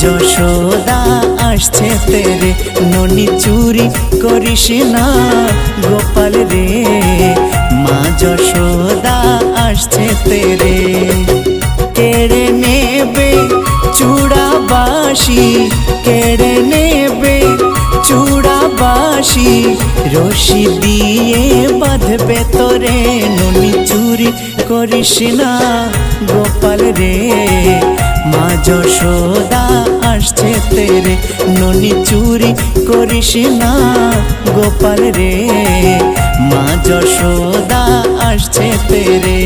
যশোদা আসছে তেরে, ননি চুরি করিস না গোপাল রে, মা যশোদা আসছে তেরে। কেড়ে নেবে চূড়া বাঁশি, কেড়ে নেবে চূড়া বাঁশি, রশি দিয়ে বাঁধবে তোরে, ননি চুরি করিস না গোপাল রে, মা যশোদা আসছে তেরে, ননি চুরি করিস না গোপাল রে, মা যশোদা আসছে তেরে।